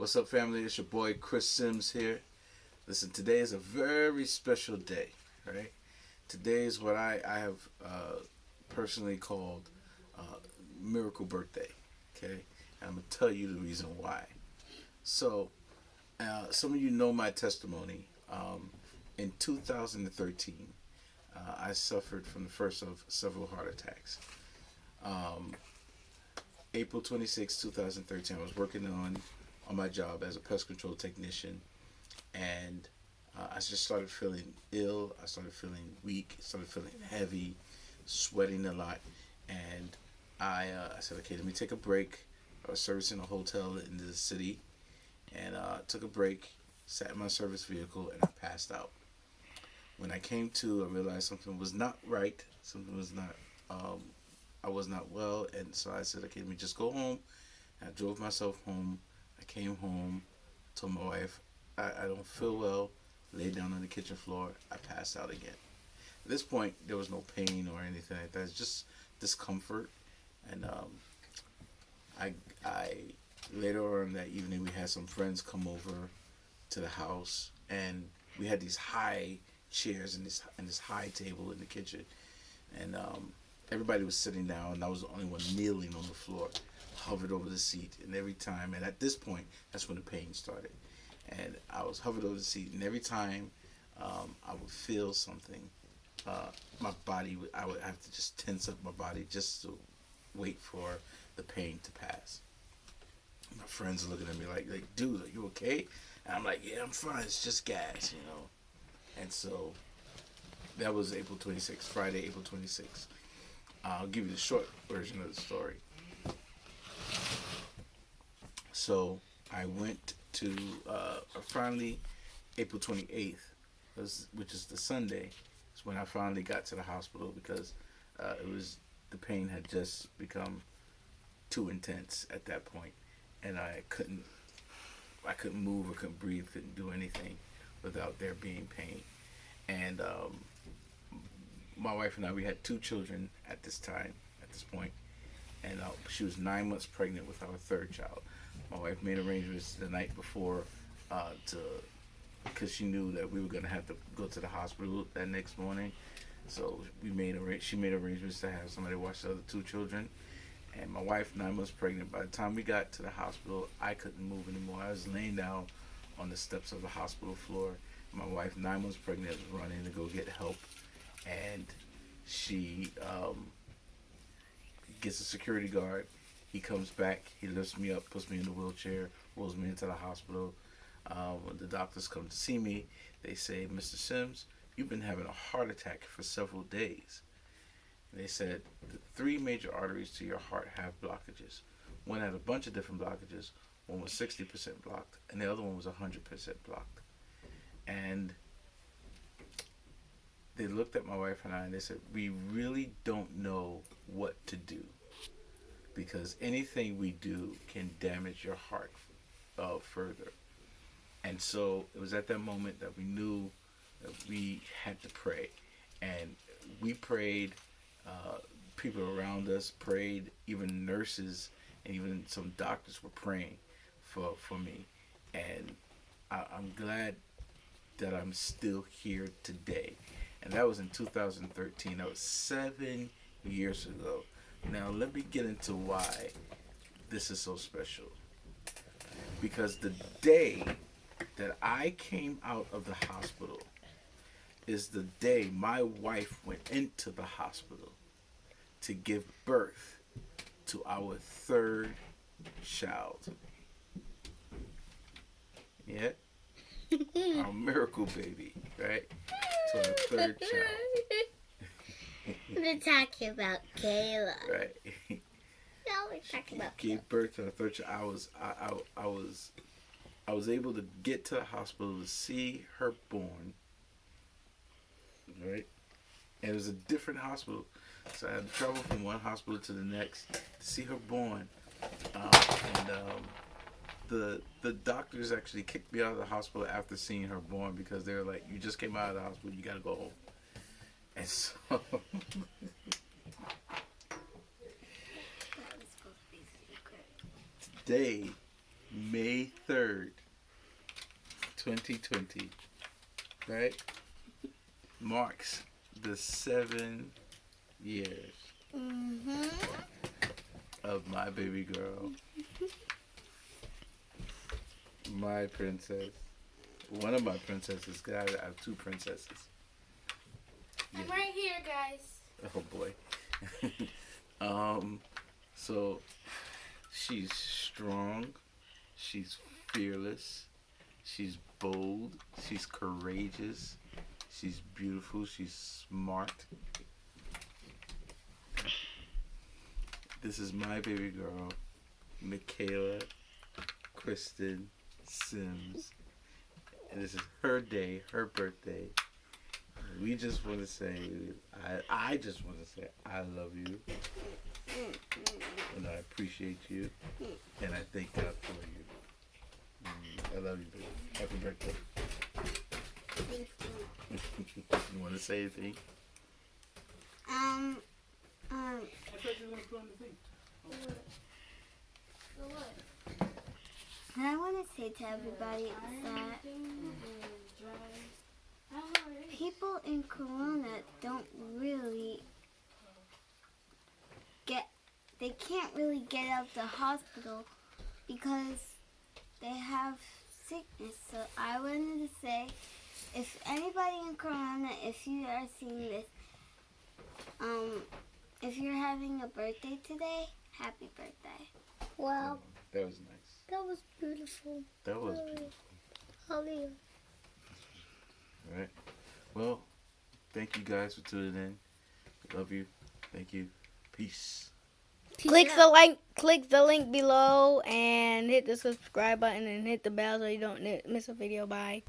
What's up, family? It's your boy Chris Sims here. Listen, today is a very special day, right? Today is what I have personally called Miracle Birthday, okay? And I'm going to tell you the reason why. So, some of you know my testimony. In 2013, I suffered from the first of several heart attacks. Um, April 26, 2013, I was working on my job as a pest control technician, and I just started feeling ill. I started feeling weak. Started feeling heavy, sweating a lot, and I said, okay, let me take a break. I was servicing a hotel in the city, and took a break, sat in my service vehicle, and I passed out. When I came to, I realized something was not right. Something was not. I was not well, and so I said, okay, let me just go home. I drove myself home. I came home, told my wife, I don't feel well, laid down on the kitchen floor, I passed out again. At this point, there was no pain or anything like that, it's just discomfort. And I later on that evening, we had some friends come over to the house, and we had these high chairs and this high table in the kitchen. And everybody was sitting down, and I was the only one kneeling on the floor, hovered over the seat, and every time, and at this point, that's when the pain started. And I was hovered over the seat, and every time I would feel something, my body, I would have to just tense up my body just to wait for the pain to pass. My friends are looking at me like, dude, are you okay? And I'm like, yeah, I'm fine. It's just gas. And so that was April 26th, Friday, April 26th. I'll give you the short version of the story. So I went to finally April 28th, which is the Sunday, is when I finally got to the hospital because the pain had just become too intense at that point, and I couldn't move, I couldn't breathe, couldn't do anything without there being pain. And my wife and I, we had two children at this point, and she was 9 months pregnant with our third child. My wife made arrangements the night before because she knew that we were going to have to go to the hospital that next morning. So she made arrangements to have somebody watch the other two children. And my wife, 9 months pregnant, by the time we got to the hospital, I couldn't move anymore. I was laying down on the steps of the hospital floor. My wife, 9 months pregnant, was running to go get help. And she gets a security guard. He comes back, he lifts me up, puts me in the wheelchair, rolls me into the hospital. When the doctors come to see me, they say, Mr. Sims, you've been having a heart attack for several days. And they said the three major arteries to your heart have blockages. One had a bunch of different blockages. One was 60% blocked, and the other one was 100% blocked. And they looked at my wife and I, and they said, we really don't know what to do because anything we do can damage your heart further. And so it was at that moment that we knew that we had to pray. And we prayed, people around us prayed, even nurses and even some doctors were praying for me. And I'm glad that I'm still here today. And that was in 2013. That was 7 years ago. Now let me get into why this is so special. Because the day that I came out of the hospital is the day my wife went into the hospital to give birth to our third child. Yeah? Our miracle baby, right? To our third child. We're talking about Kayla. Right. No, we're talking about Kayla. Gave birth to our third child. I was able to get to the hospital to see her born. Right? And it was a different hospital. So I had to travel from one hospital to the next to see her born. The doctors actually kicked me out of the hospital after seeing her born because they were like, you just came out of the hospital, you gotta go home. And so today May 3rd, 2020, right, marks the 7 years of my baby girl, my princess, one of my princesses. God, I have 2 princesses. I'm right here, guys. Oh boy. So she's strong, she's fearless, she's bold, she's courageous, she's beautiful, she's smart. This is my baby girl, Michaela Kristen Sims. And this is her day, her birthday. We just want to say, I just want to say, I love you. And I appreciate you. And I thank God for you. I love you, baby. Happy birthday. You want to say anything? I thought you were going to put on the thing. What? What I want to say to everybody is that people in Corona don't really they can't really get out of the hospital because they have sickness. So I wanted to say, if anybody in Corona, if you are seeing this, if you're having a birthday today, happy birthday. Wow. That was nice. That was beautiful. That was beautiful. Love you. All right. Well, thank you guys for tuning in. Love you. Thank you. Peace. Click the link below and hit the subscribe button and hit the bell so you don't miss a video. Bye.